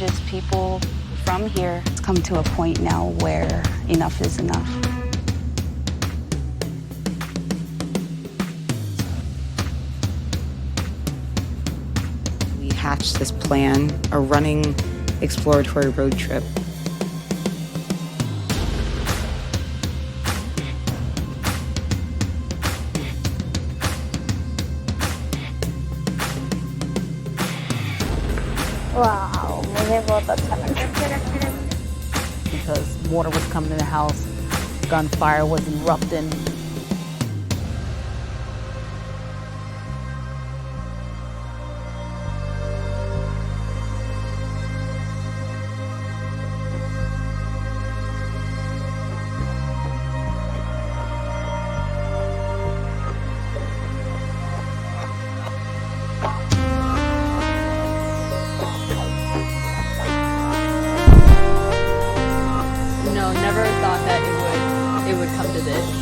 indigenous people from here. It's come to a point now where enough is enough. We hatched this plan, a running exploratory road trip. Wow, मुझे बहुत अच्छा लगा. Because water was coming in the house, gunfire was erupting. Never thought that it would come to this.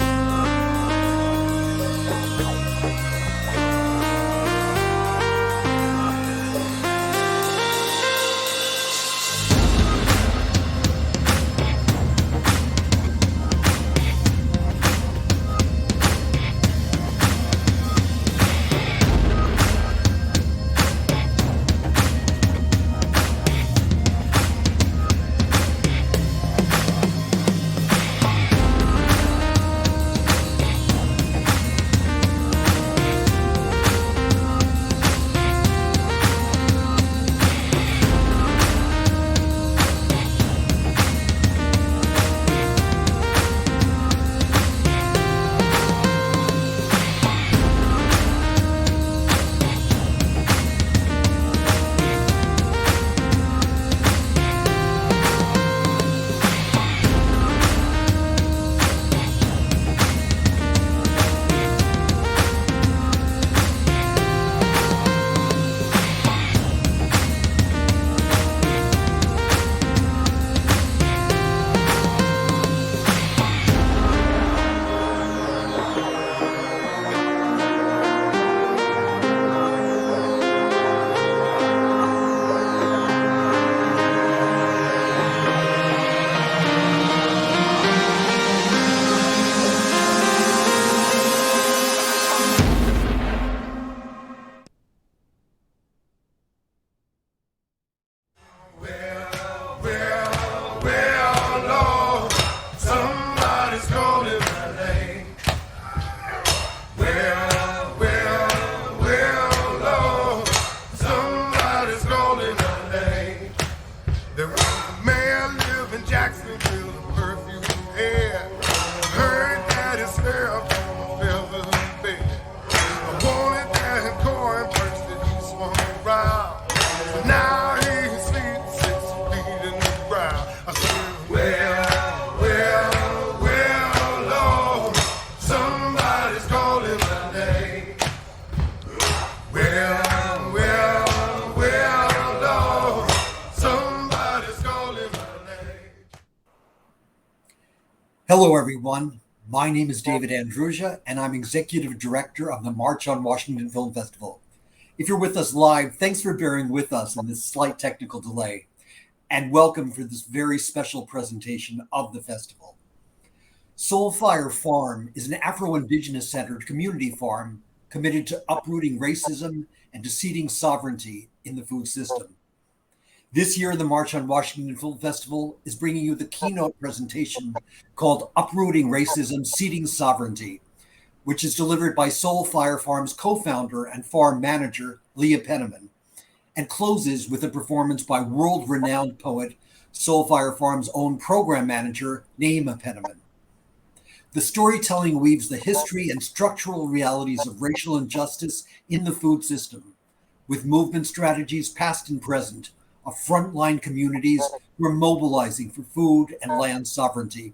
Hello, everyone. My name is David Andrusia, and I'm Executive Director of the March on Washington Film Festival. If you're with us live, thanks for bearing with us in this slight technical delay, and welcome for this very special presentation of the festival. Soulfire Farm is an Afro-Indigenous-centered community farm committed to uprooting racism and to ceding sovereignty in the food system. This year, the March on Washington Film Festival is bringing you the keynote presentation called Uprooting Racism, Ceding Sovereignty, which is delivered by Soulfire Farm's co-founder and farm manager, Leah Penniman, and closes with a performance by world-renowned poet, Soulfire Farm's own program manager, Naima Penniman. The storytelling weaves the history and structural realities of racial injustice in the food system, with movement strategies past and present, of frontline communities who are mobilizing for food and land sovereignty.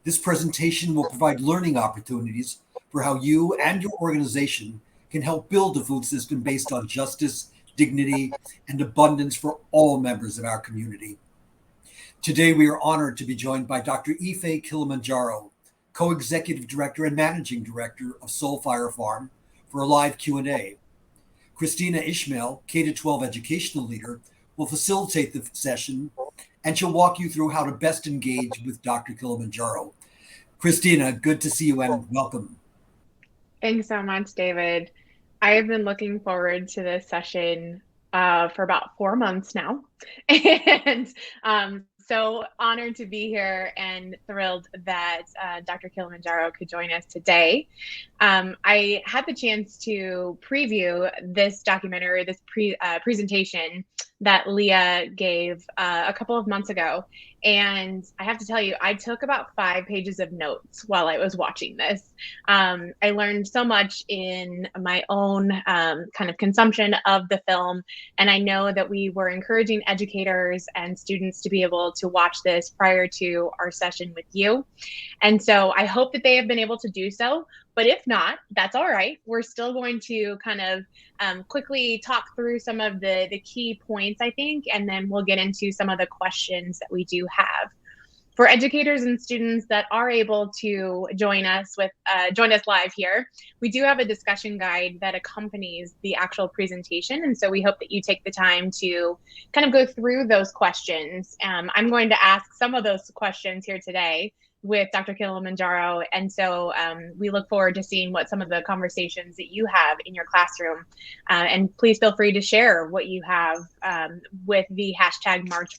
This presentation will provide learning opportunities for how you and your organization can help build a food system based on justice, dignity, and abundance for all members of our community. Today, we are honored to be joined by Dr. Ife Kilimanjaro, Co-Executive Director and Managing Director of Soulfire Farm, for a live Q&A. Christina Ishmael, K-12 educational leader, will facilitate the session, and she'll walk you through how to best engage with Dr. Kilimanjaro. Christina, good to see you and welcome. Thanks so much, David. I have been looking forward to this session for about 4 months now. And so honored to be here and thrilled that Dr. Kilimanjaro could join us today. I had the chance to preview this documentary, this presentation that Leah gave a couple of months ago. And I have to tell you, I took about 5 pages of notes while I was watching this. I learned so much in my own kind of consumption of the film. And I know that we were encouraging educators and students to be able to watch this prior to our session with you. And so I hope that they have been able to do so. But if not, that's all right. We're still going to kind of quickly talk through some of the key points, I think, and then we'll get into some of the questions that we do have. For educators and students that are able to join us live here, we do have a discussion guide that accompanies the actual presentation. And so we hope that you take the time to kind of go through those questions. I'm going to ask some of those questions here today with Dr. Kilimanjaro. And so we look forward to seeing what some of the conversations that you have in your classroom. And please feel free to share what you have with the hashtag March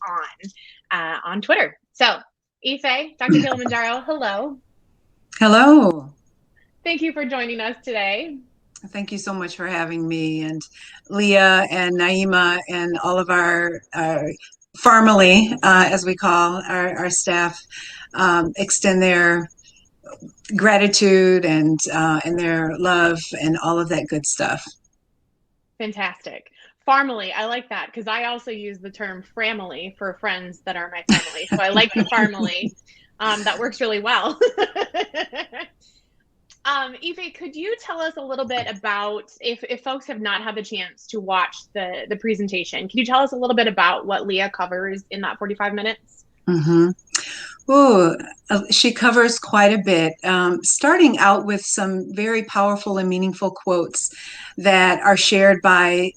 on Twitter. So Ife, Dr. Kilimanjaro, hello. Hello. Thank you for joining us today. Thank you so much for having me, and Leah and Naima and all of our family, as we call our staff, extend their gratitude and their love and all of that good stuff. Fantastic. Farmily, I like that because I also use the term framily for friends that are my family. So I like the farmily. That works really well. Ife, could you tell us a little bit about, if folks have not had the chance to watch the presentation, can you tell us a little bit about what Leah covers in that 45 minutes? Mm-hmm. Oh, she covers quite a bit, starting out with some very powerful and meaningful quotes that are shared by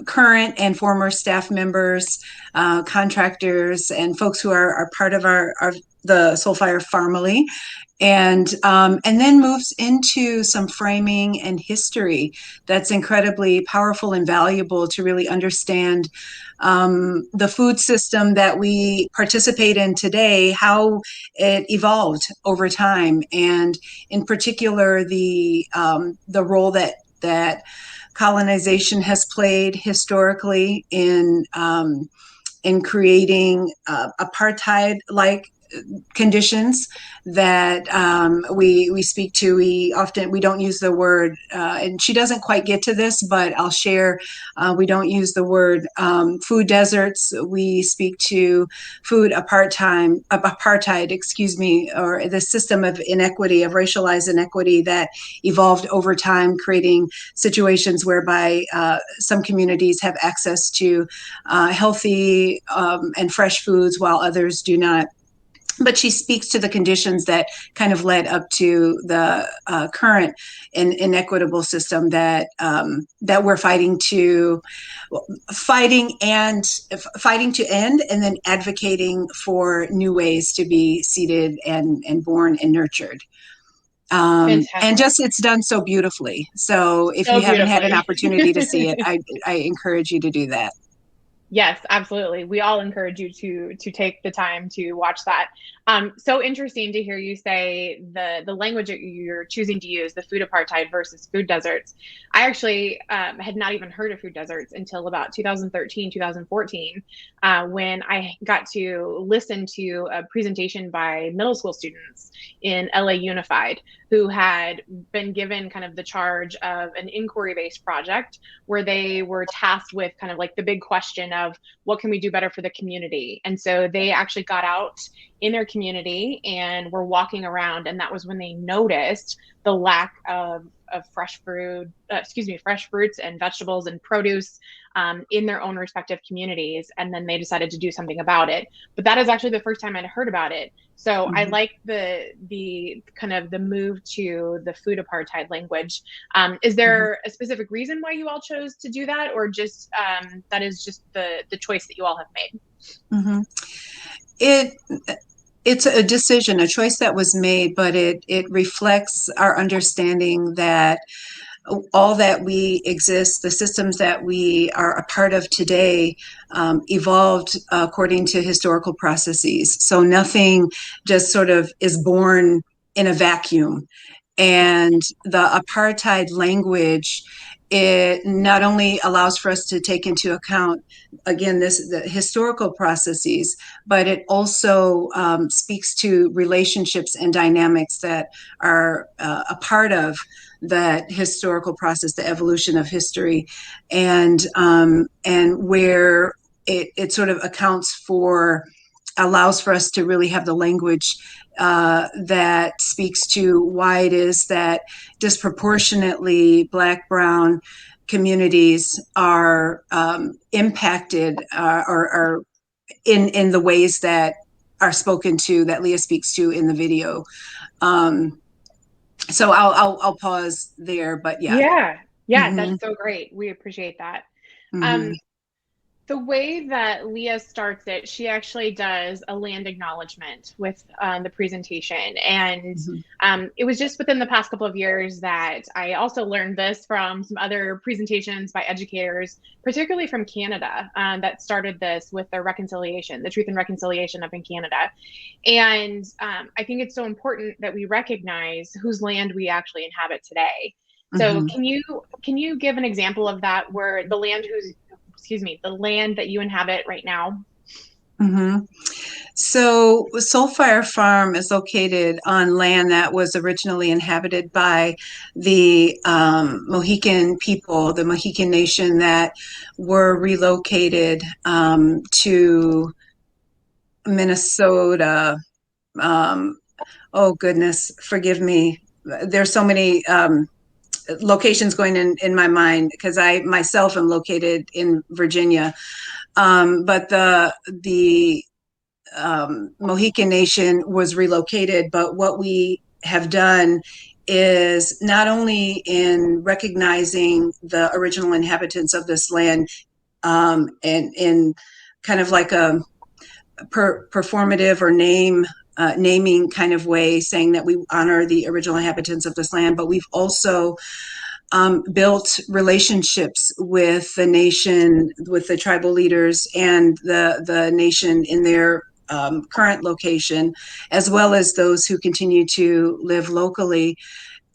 current and former staff members, contractors, and folks who are part of the Soulfire family. And then moves into some framing and history that's incredibly powerful and valuable to really understand the food system that we participate in today, how it evolved over time, and in particular the role that colonization has played historically in creating apartheid-like conditions that we speak to. We don't use the word, and she doesn't quite get to this, but I'll share. We don't use the word food deserts. We speak to food apartheid, excuse me, or the system of inequity, of racialized inequity that evolved over time, creating situations whereby some communities have access to healthy and fresh foods while others do not. But she speaks to the conditions that kind of led up to the current inequitable system that we're fighting to end, and then advocating for new ways to be seeded and born and nurtured. And just, it's done so beautifully. So if you haven't had an opportunity to see it, I encourage you to do that. Yes, absolutely. We all encourage you to take the time to watch that. So interesting to hear you say the language that you're choosing to use, the food apartheid versus food deserts. I actually had not even heard of food deserts until about 2013, 2014, when I got to listen to a presentation by middle school students in LA Unified, who had been given kind of the charge of an inquiry-based project where they were tasked with kind of like the big question of what can we do better for the community. And so they actually got out in their community and were walking around, and that was when they noticed the lack of fresh fruits and vegetables and produce in their own respective communities, and then they decided to do something about it. But that is actually the first time I'd heard about it. So I like the kind of the move to the food apartheid language. Is there a specific reason why you all chose to do that, or just that is just the choice that you all have made? It's a decision, a choice that was made, but it reflects our understanding that all that we exist, the systems that we are a part of today, evolved according to historical processes. So nothing just sort of is born in a vacuum. And the apartheid language, it not only allows for us to take into account, again, the historical processes, but it also speaks to relationships and dynamics that are a part of that historical process, the evolution of history, and where it sort of allows for us to really have the language that speaks to why it is that disproportionately Black, Brown communities are impacted or are in the ways that are spoken to, that Leah speaks to in the video. So I'll pause there, but yeah. Yeah, that's so great. We appreciate that. The way that Leah starts it, she actually does a land acknowledgement with the presentation. And it was just within the past couple of years that I also learned this from some other presentations by educators, particularly from Canada, that started this with their reconciliation, the Truth and Reconciliation up in Canada. And I think it's so important that we recognize whose land we actually inhabit today. So can you give an example of that, where the land the land that you inhabit right now? So Soulfire Farm is located on land that was originally inhabited by the Mohican people, the Mohican Nation, that were relocated to Minnesota. Oh goodness, forgive me. There's so many locations going in my mind, because I myself am located in Virginia. But the Mohican Nation was relocated. But what we have done is not only in recognizing the original inhabitants of this land, and in kind of like a performative or naming kind of way, saying that we honor the original inhabitants of this land, but we've also built relationships with the nation, with the tribal leaders and the nation in their current location, as well as those who continue to live locally,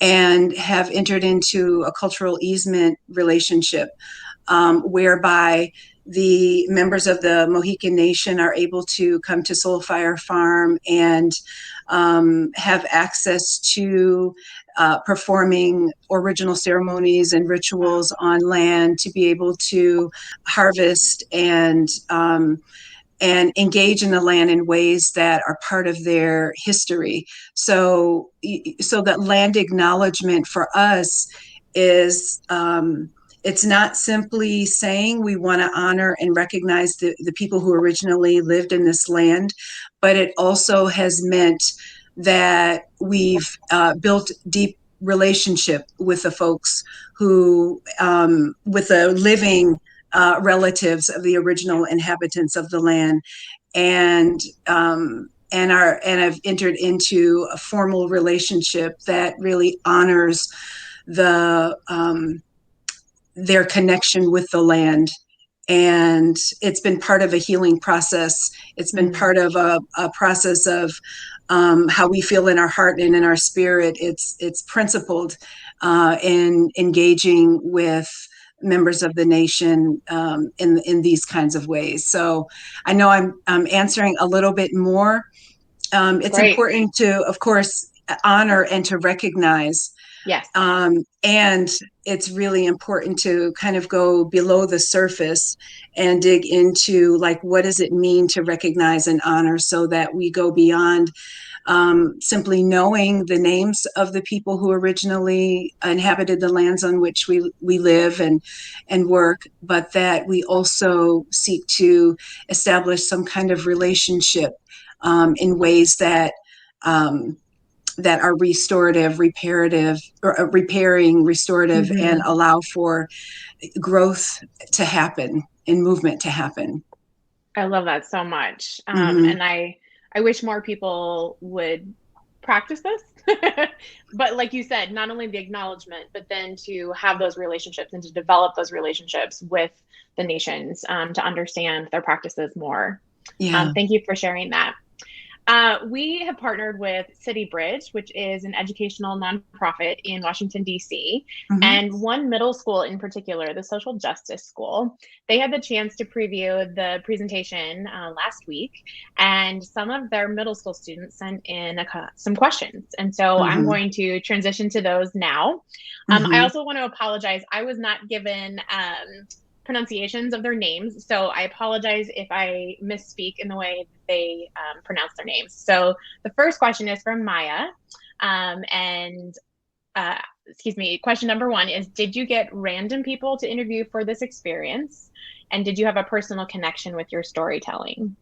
and have entered into a cultural easement relationship, whereby the members of the Mohican Nation are able to come to Soulfire Farm and have access to performing original ceremonies and rituals on land, to be able to harvest and engage in the land in ways that are part of their history. So that land acknowledgement for us is, it's not simply saying we want to honor and recognize the people who originally lived in this land, but it also has meant that we've built deep relationship with the folks who, with the living relatives of the original inhabitants of the land, and have entered into a formal relationship that really honors their connection with the land. And it's been part of a healing process. It's been part of a process of how we feel in our heart and in our spirit. It's principled in engaging with members of the nation in these kinds of ways. So I know I'm answering a little bit more. It's Great. important to, of course, honor and to recognize. Yes. And it's really important to kind of go below the surface and dig into, like, what does it mean to recognize and honor, so that we go beyond simply knowing the names of the people who originally inhabited the lands on which we live and work, but that we also seek to establish some kind of relationship in ways that that are restorative, reparative, or repairing, restorative, and allow for growth to happen and movement to happen. I love that so much. Mm-hmm. And I wish more people would practice this. But like you said, not only the acknowledgement, but then to have those relationships and to develop those relationships with the nations to understand their practices more. Yeah. Thank you for sharing that. We have partnered with City Bridge, which is an educational nonprofit in Washington, D.C., and one middle school in particular, the Social Justice School. They had the chance to preview the presentation last week, and some of their middle school students sent in some questions. And so I'm going to transition to those now. I also want to apologize. I was not given pronunciations of their names, so I apologize if I misspeak in the way they pronounce their names. So the first question is from Maya, question number 1 is, did you get random people to interview for this experience, and did you have a personal connection with your storytelling?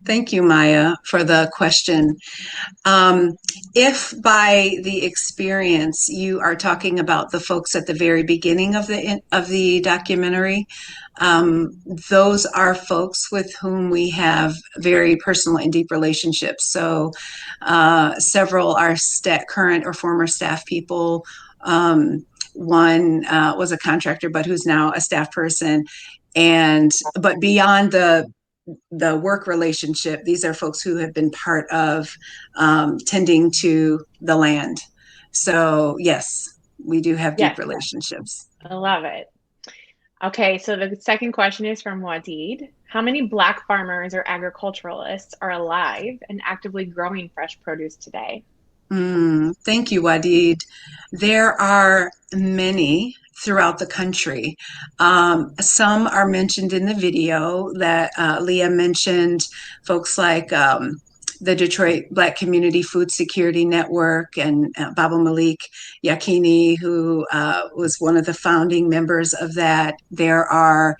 Thank you, Maya, for the question. If by the experience you are talking about the folks at the very beginning of the documentary, those are folks with whom we have very personal and deep relationships. So several are current or former staff people. One was a contractor, but who's now a staff person. But beyond the work relationship, these are folks who have been part of tending to the land. So yes, we do have deep relationships. I love it. Okay, so the second question is from Wadid. How many Black farmers or agriculturalists are alive and actively growing fresh produce today? Thank you, Wadid. There are many throughout the country. Some are mentioned in the video that Leah mentioned, folks like the Detroit Black Community Food Security Network and Baba Malik Yakini, who was one of the founding members of that. There's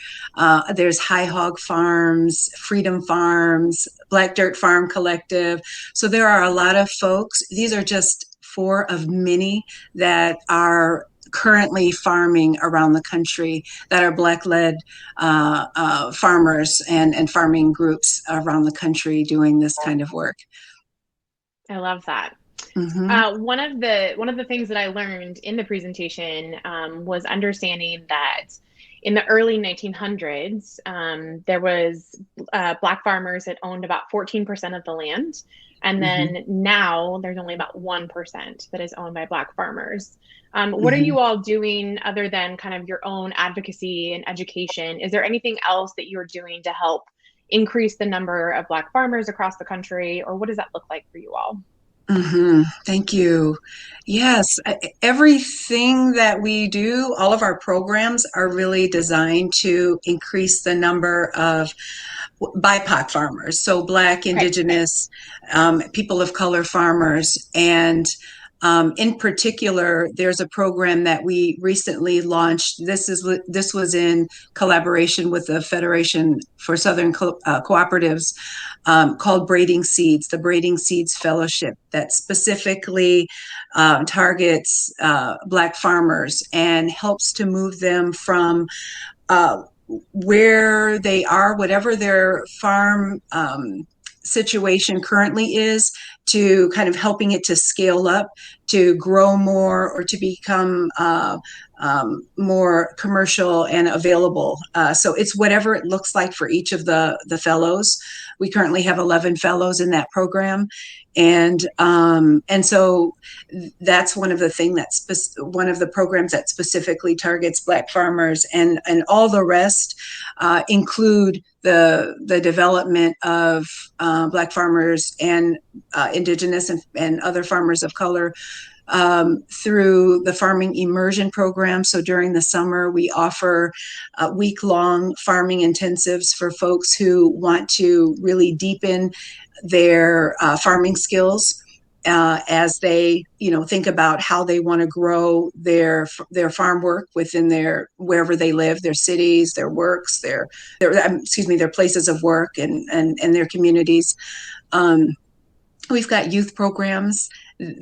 High Hog Farms, Freedom Farms, Black Dirt Farm Collective. So there are a lot of folks. These are just 4 of many that are currently farming around the country, that are Black-led farmers and farming groups around the country doing this kind of work. I love that. One of the things that I learned in the presentation was understanding that in the early 1900s, there was Black farmers that owned about 14% of the land. And then now there's only about 1% that is owned by Black farmers. What are you all doing other than kind of your own advocacy and education? Is there anything else that you're doing to help increase the number of Black farmers across the country, or what does that look like for you all? Thank you. Yes, everything that we do, all of our programs are really designed to increase the number of BIPOC farmers, so Black, Indigenous, people of color farmers. And in particular, there's a program that we recently launched. This was in collaboration with the Federation for Southern Cooperatives, called Braiding Seeds, the Braiding Seeds Fellowship, that specifically targets Black farmers and helps to move them from where they are, whatever their farm situation currently is, to kind of helping it to scale up, to grow more, or to become more commercial and available. So it's whatever it looks like for each of the fellows. We currently have 11 fellows in that program. And so that's one of the one of the programs that specifically targets Black farmers, and all the rest include the development of Black farmers and Indigenous and other farmers of color through the farming immersion program. So during the summer, we offer week-long farming intensives for folks who want to really deepen their farming skills as they, think about how they want to grow their farm work within their wherever they live, their cities, their works, their places of work and their communities. We've got youth programs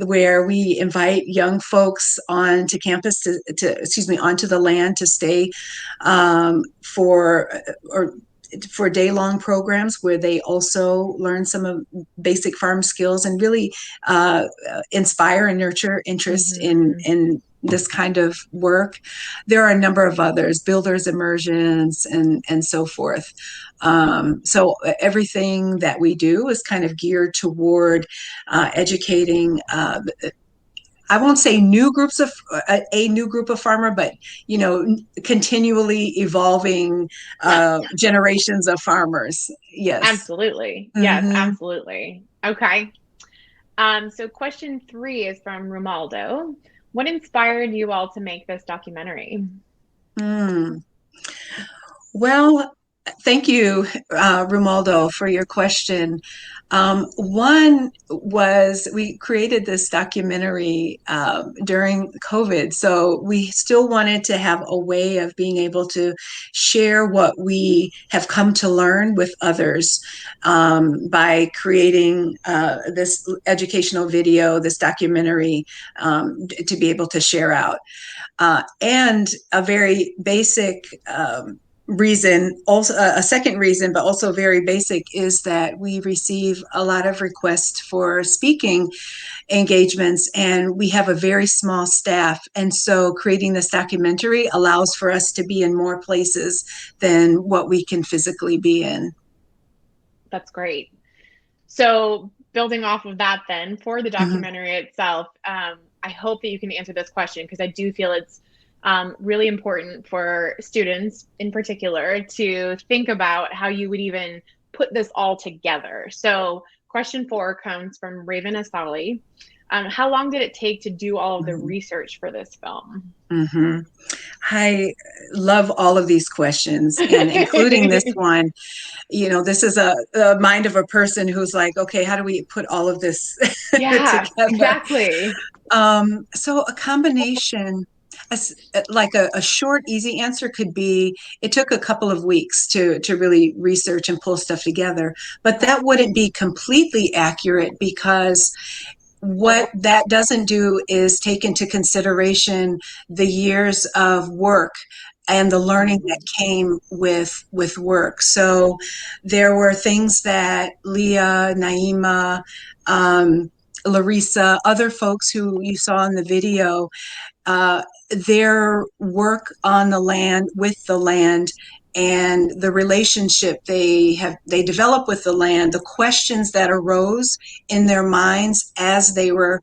where we invite young folks onto campus onto the land to stay for day-long programs where they also learn some of basic farm skills and really inspire and nurture interest in this kind of work. There are a number of others, builders immersions and so forth. So everything that we do is kind of geared toward educating I won't say a new group of farmer, but continually evolving generations of farmers. Yes, absolutely. Yes, absolutely. Okay. So question 3 is from Romaldo. What inspired you all to make this documentary? Well, thank you, Romaldo, for your question. One was we created this documentary during COVID, so we still wanted to have a way of being able to share what we have come to learn with others by creating this educational video, this documentary, to be able to share out. And a very basic reason, also a second reason, but also very basic, is that we receive a lot of requests for speaking engagements and we have a very small staff. And so creating this documentary allows for us to be in more places than what we can physically be in. That's great. So building off of that then, for the documentary itself, I hope that you can answer this question because I do feel it's really important for students in particular to think about how you would even put this all together. So question 4 comes from Raven Asali. How long did it take to do all of the research for this film? I love all of these questions, and including this one. This is a mind of a person who's like, okay, how do we put all of this Yeah, together? exactly. So a combination, like a short, easy answer could be, it took a couple of weeks to really research and pull stuff together. But that wouldn't be completely accurate because what that doesn't do is take into consideration the years of work and the learning that came with work. So there were things that Leah, Naima, Larissa, other folks who you saw in the video, their work on the land, with the land, and the relationship they developed with the land, the questions that arose in their minds as they were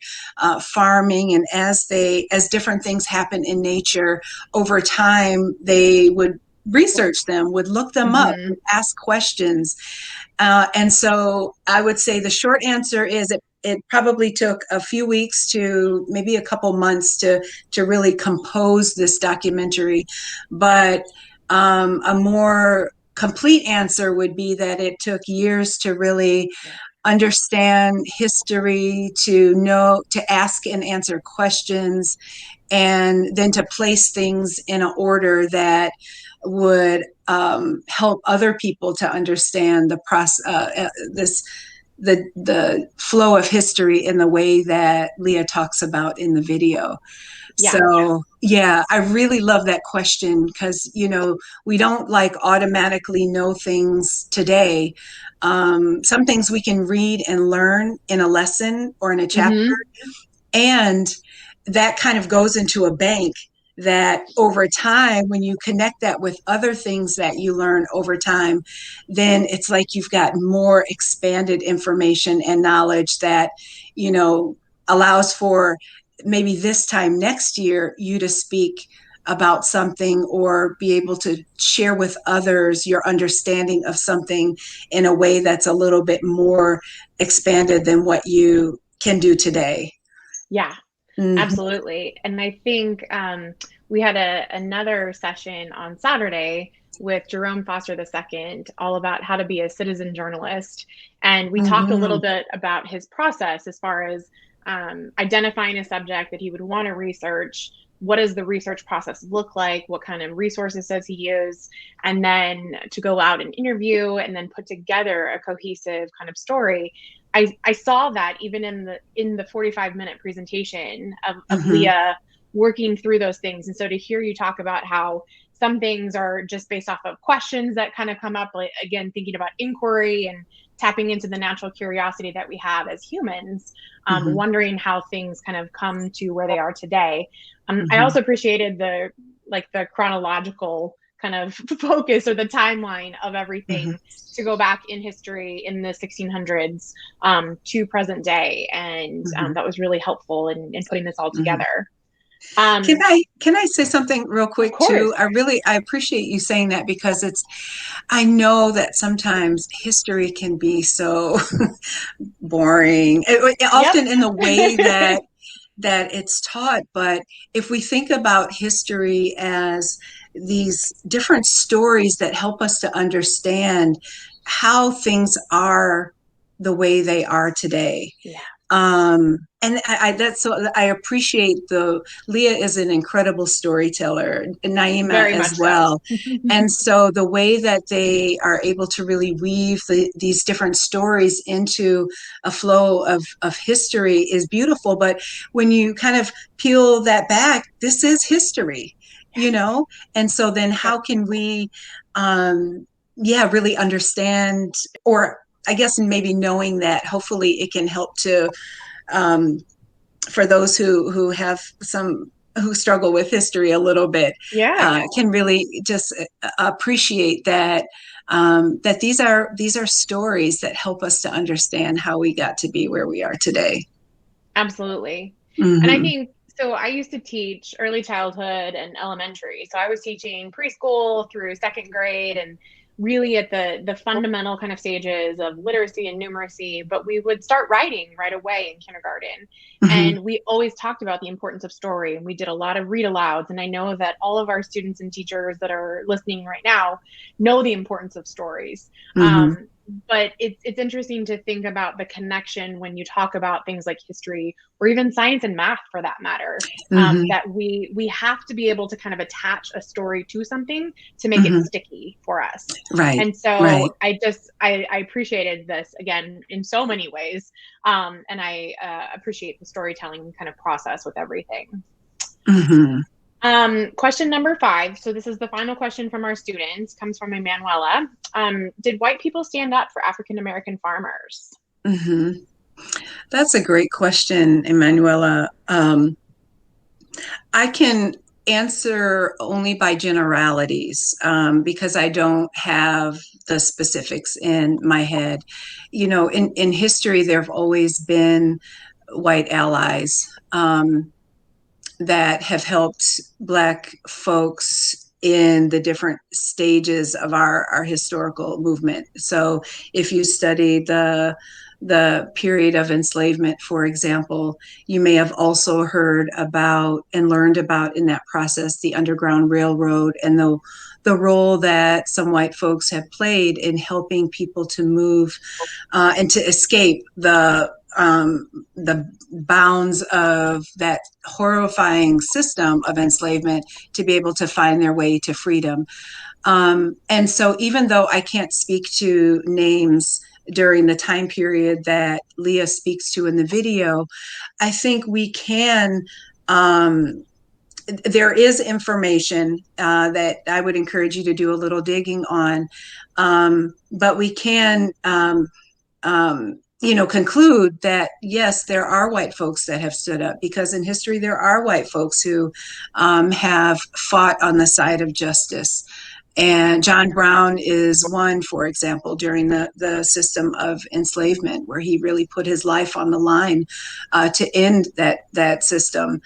farming, and as different things happen in nature over time, they would research them, would look them up, would ask questions. And so I would say the short answer is it probably took a few weeks to maybe a couple months to really compose this documentary. To a more complete answer would be that it took years to really understand history, to ask and answer questions, and then to place things in an order that would help other people to understand the process, the flow of history in the way that Leah talks about in the video. Yeah. So yeah, I really love that question because, we don't automatically know things today. Some things we can read and learn in a lesson or in a chapter, and that kind of goes into a bank that over time, when you connect that with other things that you learn over time, then it's like you've got more expanded information and knowledge that, allows for maybe this time next year you to speak about something or be able to share with others your understanding of something in a way that's a little bit more expanded than what you can do today. Yeah. Absolutely. And I think we had another session on Saturday with Jerome Foster II, all about how to be a citizen journalist. And we talked a little bit about his process as far as identifying a subject that he would want to research. What does the research process look like? What kind of resources does he use? And then to go out and interview and then put together a cohesive kind of story. I saw that even in the 45-minute presentation of Leah working through those things. And so to hear you talk about how some things are just based off of questions that kind of come up, like, again, thinking about inquiry and tapping into the natural curiosity that we have as humans, wondering how things kind of come to where they are today. I also appreciated the chronological kind of focus or the timeline of everything to go back in history in the 1600s to present day. And that was really helpful in putting this all together. Can I say something real quick too? I appreciate you saying that, because I know that sometimes history can be so boring, often in the way that it's taught. But if we think about history as these different stories that help us to understand how things are the way they are today. And I appreciate Leah is an incredible storyteller, and Naima as well. And so the way that they are able to really weave these different stories into a flow of history is beautiful. But when you kind of peel that back, this is history, And so then how can we, really understand, or I guess maybe knowing that hopefully it can help to, for those who struggle with history a little bit, can really just appreciate that that these are stories that help us to understand how we got to be where we are today. Absolutely. And I think, so I used to teach early childhood and elementary. So I was teaching preschool through second grade, and really at the fundamental kind of stages of literacy and numeracy, but we would start writing right away in kindergarten. And we always talked about the importance of story, and we did a lot of read alouds. And I know that all of our students and teachers that are listening right now know the importance of stories. But it's interesting to think about the connection when you talk about things like history, or even science and math for that matter, that we have to be able to kind of attach a story to something to make it sticky for us. And so I appreciated this again in so many ways. And I appreciate the storytelling kind of process with everything. Question number 5. So this is the final question from our students, comes from Emanuela. Did white people stand up for African-American farmers? That's a great question, Emanuela. I can answer only by generalities, because I don't have the specifics in my head. In history, there have always been white allies that have helped Black folks in the different stages of our historical movement. So if you study the period of enslavement, for example, you may have also heard about and learned about in that process the Underground Railroad and the role that some white folks have played in helping people to move and to escape the bounds of that horrifying system of enslavement, to be able to find their way to freedom. And so even though I can't speak to names during the time period that Leah speaks to in the video, I think we can, there is information that I would encourage you to do a little digging on, but we can conclude that, yes, there are white folks that have stood up, because in history, there are white folks who have fought on the side of justice. And John Brown is one, for example, during the system of enslavement, where he really put his life on the line to end that system.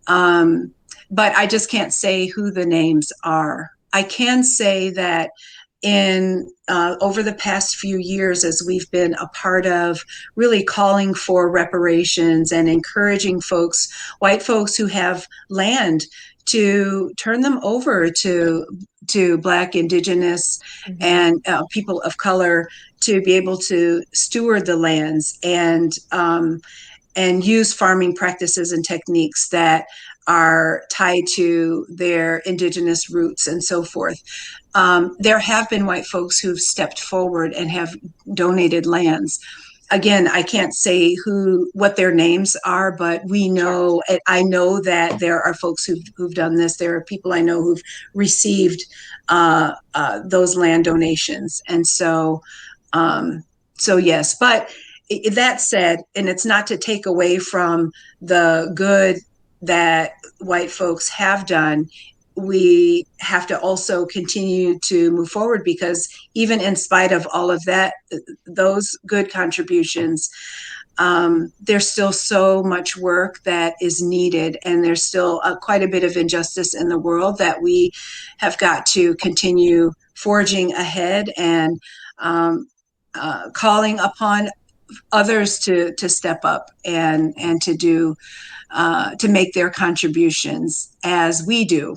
But I just can't say who the names are. I can say that in over the past few years, as we've been a part of really calling for reparations and encouraging folks, white folks who have land, to turn them over to Black, Indigenous, and people of color to be able to steward the lands and use farming practices and techniques that are tied to their Indigenous roots and so forth. There have been white folks who've stepped forward and have donated lands. Again, I can't say what their names are, but we know, I know that there are folks who've done this. There are people I know who've received those land donations. And so yes, but that said, and it's not to take away from the good that white folks have done, we have to also continue to move forward, because even in spite of all of that, those good contributions, there's still so much work that is needed, and there's still quite a bit of injustice in the world that we have got to continue forging ahead and calling upon others to step up and to do to make their contributions as we do,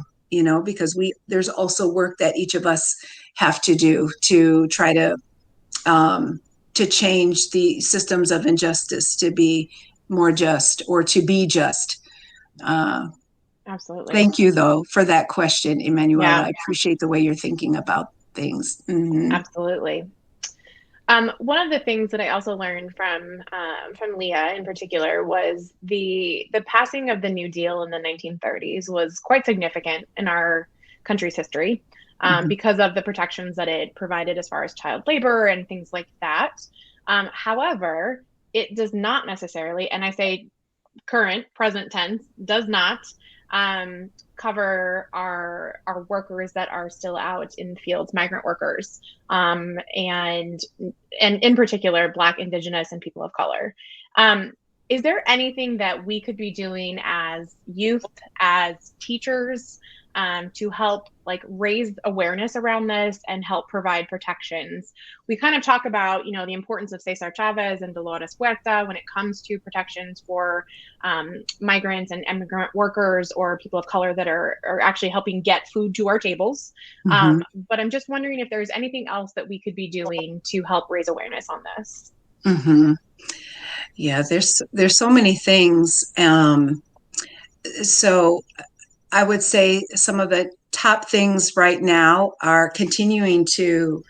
because there's also work that each of us have to do to try to change the systems of injustice to be more just, or to be just. Absolutely. Thank you, though, for that question, Emanuela. Yeah. I appreciate the way you're thinking about things. Mm-hmm. Absolutely. One of the things that I also learned from Leah in particular was the passing of the New Deal in the 1930s was quite significant in our country's history because of the protections that it provided as far as child labor and things like that. However, it does not necessarily, and I say current, present tense, does not cover our workers that are still out in the fields, migrant workers, and in particular, Black, Indigenous, and people of color. Is there anything that we could be doing as youth, as teachers, to help raise awareness around this and help provide protections? We kind of talk about, the importance of Cesar Chavez and Dolores Huerta when it comes to protections for migrants and immigrant workers or people of color that are actually helping get food to our tables. But I'm just wondering if there's anything else that we could be doing to help raise awareness on this. Yeah, there's so many things. So I would say some of the top things right now are continuing to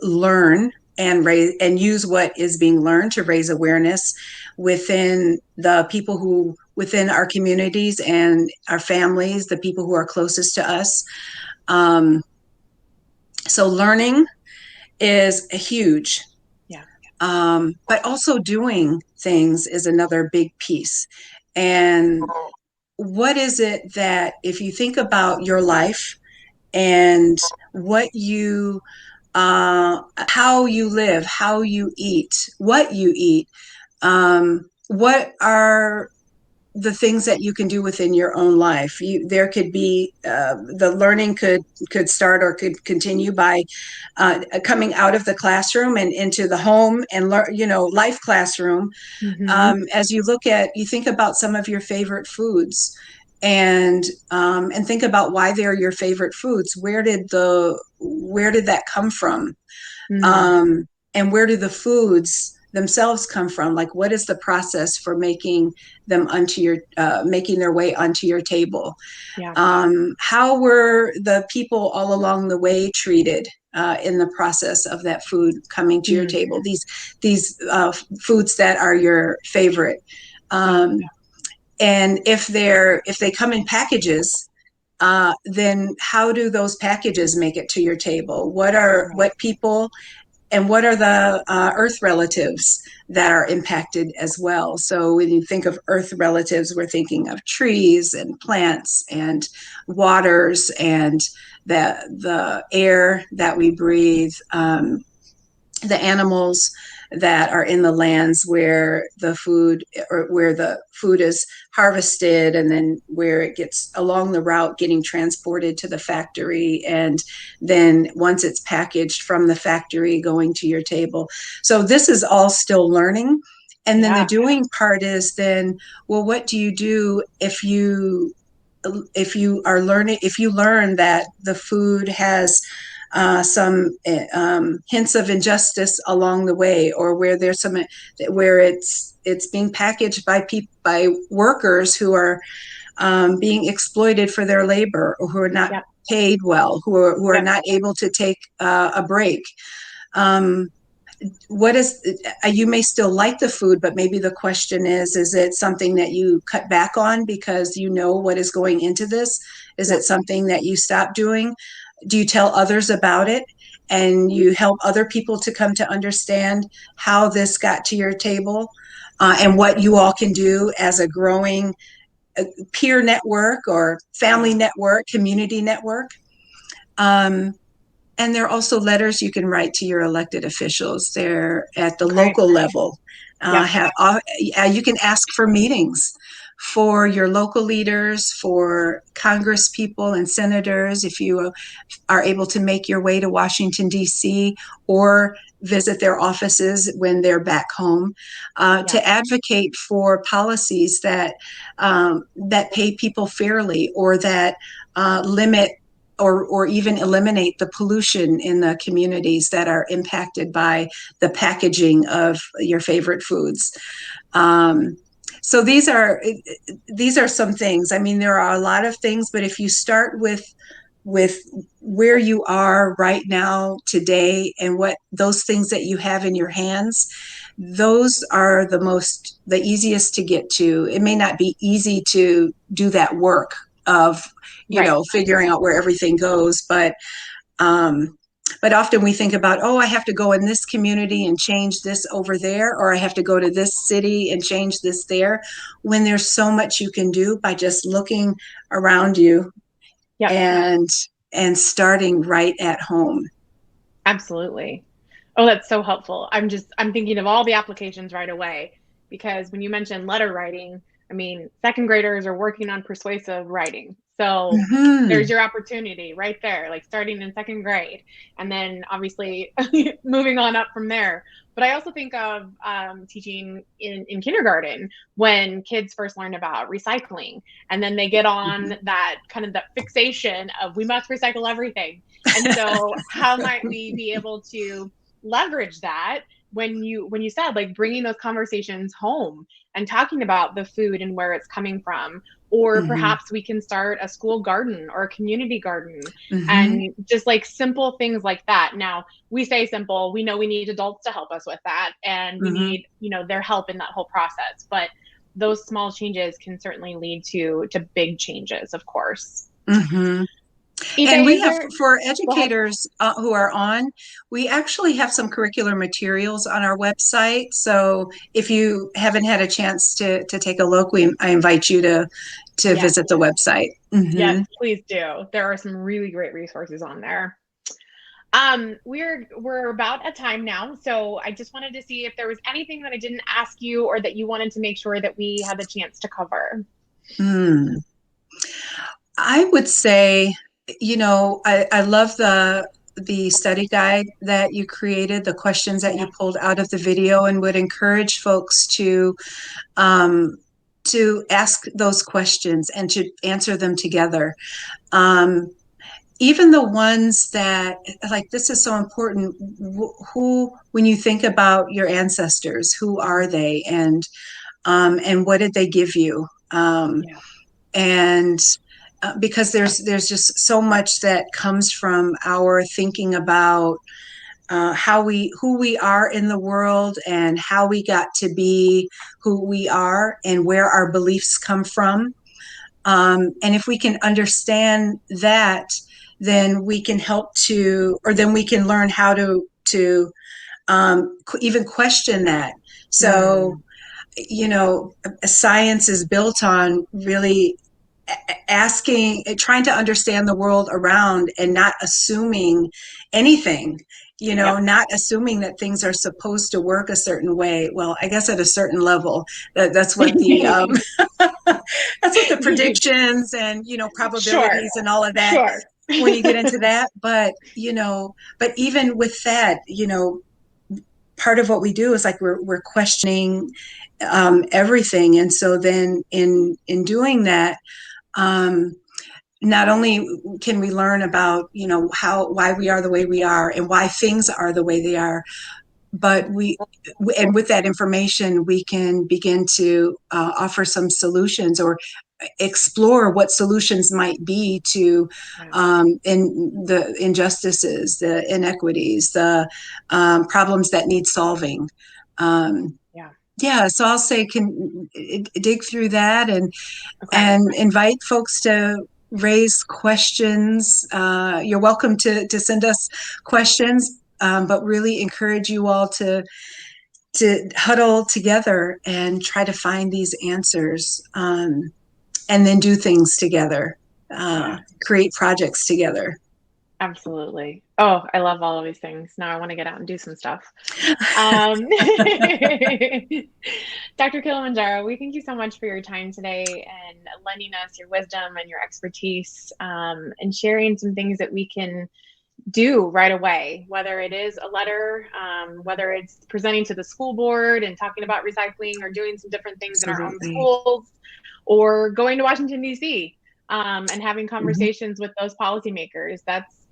learn and use what is being learned to raise awareness within the people within our communities and our families, the people who are closest to us. So learning is huge. But also doing things is another big piece. And what is it that, if you think about your life and what you, how you live, how you eat, what you eat, what are the things that you can do within your own life? There could be the learning could start or could continue by coming out of the classroom and into the home and life classroom. As you think about some of your favorite foods and think about why they're your favorite foods. Where did that come from? And where do the foods themselves come from? What is the process for making them making their way onto your table? How were the people all along the way treated in the process of that food coming to your table? These foods that are your favorite, and if they come in packages, then how do those packages make it to your table? What people and what are the earth relatives that are impacted as well? So when you think of earth relatives, we're thinking of trees and plants and waters and the air that we breathe, the animals that are in the lands where the food is harvested, and then where it gets along the route getting transported to the factory, and then once it's packaged from the factory going to your table. So this is all still learning. And then the doing part is then, well, what do you do if you if you learn that the food has some hints of injustice along the way, or where there's where it's being packaged by workers who are being exploited for their labor, or who are not paid well, who are not able to take a break. What is, you may still like the food, but maybe the question is it something that you cut back on because you know what is going into this? Is it something that you stop doing? Do you tell others about it, and you help other people to come to understand how this got to your table, and what you all can do as a growing peer network or family network, community network? And there are also letters you can write to your elected officials. They're at the local level. You can ask for meetings for your local leaders, for Congress people and senators, if you are able to make your way to Washington, D.C., or visit their offices when they're back home, to advocate for policies that pay people fairly, or that limit or even eliminate the pollution in the communities that are impacted by the packaging of your favorite foods. So these are some things. I mean, there are a lot of things, but if you start with where you are right now today, and what those things that you have in your hands, those are the easiest to get to. It may not be easy to do that work of figuring out where everything goes, but often we think about, I have to go in this community and change this over there, or I have to go to this city and change this there, when there's so much you can do by just looking around you and starting right at home. Absolutely. Oh, that's so helpful. I'm thinking of all the applications right away, because when you mentioned letter writing, I mean, second graders are working on persuasive writing. So there's your opportunity right there, like starting in second grade, and then obviously moving on up from there. But I also think of teaching in kindergarten, when kids first learn about recycling, and then they get on that kind of that fixation of we must recycle everything. And so how might we be able to leverage that when you said, like, bringing those conversations home and talking about the food and where it's coming from, or perhaps we can start a school garden or a community garden, and just like simple things like that. Now, we say simple, we know we need adults to help us with that, and we need their help in that whole process, but those small changes can certainly lead to big changes, of course. And we have, for educators who are on, we actually have some curricular materials on our website. So if you haven't had a chance to take a look, I invite you to visit the website. Yes, please do. There are some really great resources on there. We're about at time now, so I just wanted to see if there was anything that I didn't ask you, or that you wanted to make sure that we had the chance to cover. I would say, I love the study guide that you created, the questions that you pulled out of the video, and would encourage folks to ask those questions and to answer them together. Even the ones that, like, this is so important. When you think about your ancestors, who are they, and what did they give you? And because there's just so much that comes from our thinking about who we are in the world, and how we got to be who we are, and where our beliefs come from. And if we can understand that, then we can then we can learn how to even question that. So, science is built on really trying to understand the world around, and not assuming anything, not assuming that things are supposed to work a certain way. Well, I guess at a certain level, that's what the that's what the predictions and probabilities and all of that. When you get into that, but even with that, part of what we do is, like, we're questioning everything, and so then in doing that, Not only can we learn about, why we are the way we are and why things are the way they are, but and with that information, we can begin to offer some solutions or explore what solutions might be to in the injustices, the inequities, the problems that need solving. So I'll say, can dig through that and invite folks to raise questions. You're welcome to send us questions, but really encourage you all to huddle together and try to find these answers, and then do things together, create projects together. Absolutely. Oh, I love all of these things. Now I want to get out and do some stuff. Dr. Kilimanjaro, we thank you so much for your time today and lending us your wisdom and your expertise, and sharing some things that we can do right away, whether it is a letter, whether it's presenting to the school board and talking about recycling, or doing some different things in our own schools, or going to Washington, D.C., and having conversations with those policymakers.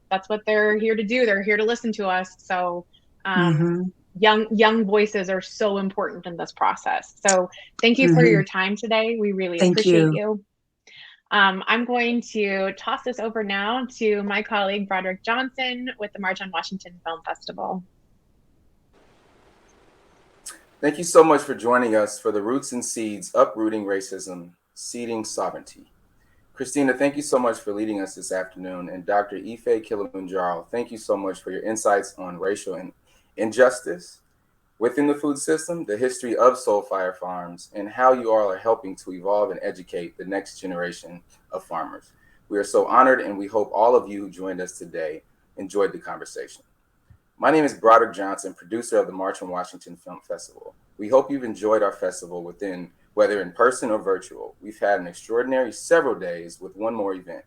That's what they're here to do. They're here to listen to us. So young voices are so important in this process. So thank you for your time today. We really appreciate you. I'm going to toss this over now to my colleague, Broderick Johnson, with the March on Washington Film Festival. Thank you so much for joining us for the Roots and Seeds, Uprooting Racism, Seeding Sovereignty. Christina, thank you so much for leading us this afternoon. And Dr. Ife Kilimanjaro, thank you so much for your insights on racial injustice within the food system, the history of Soul Fire Farms, and how you all are helping to evolve and educate the next generation of farmers. We are so honored, and we hope all of you who joined us today enjoyed the conversation. My name is Broderick Johnson, producer of the March on Washington Film Festival. We hope you've enjoyed our festival whether in person or virtual. We've had an extraordinary several days with one more event.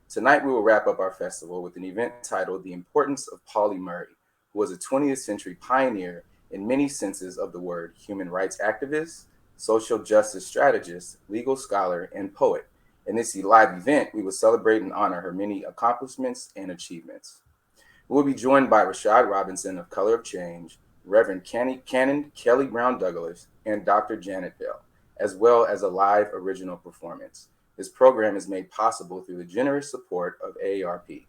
Tonight, we will wrap up our festival with an event titled The Importance of Pauli Murray, who was a 20th century pioneer in many senses of the word: human rights activist, social justice strategist, legal scholar, and poet. In this live event, we will celebrate and honor her many accomplishments and achievements. We will be joined by Rashad Robinson of Color of Change, Reverend Canon Kelly Brown Douglas, and Dr. Janet Bell, as well as a live original performance. This program is made possible through the generous support of AARP.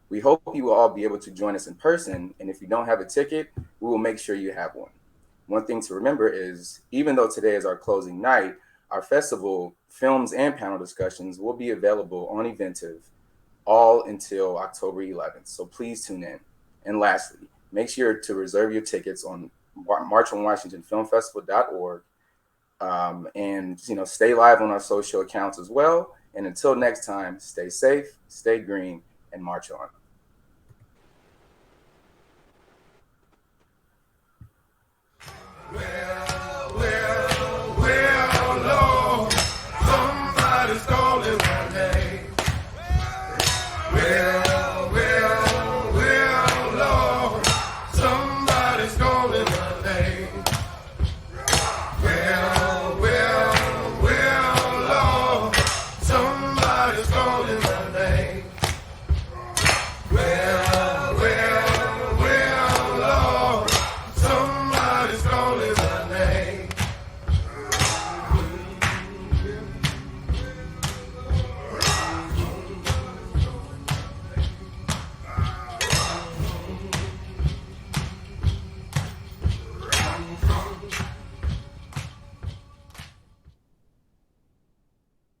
We hope you will all be able to join us in person, and if you don't have a ticket, we will make sure you have one. One thing to remember is, even though today is our closing night, our festival films and panel discussions will be available on Eventive all until October 11th, so please tune in. And lastly, make sure to reserve your tickets on marchonwashingtonfilmfestival.org, and stay live on our social accounts as well. And until next time, stay safe, stay green, and march on. Well,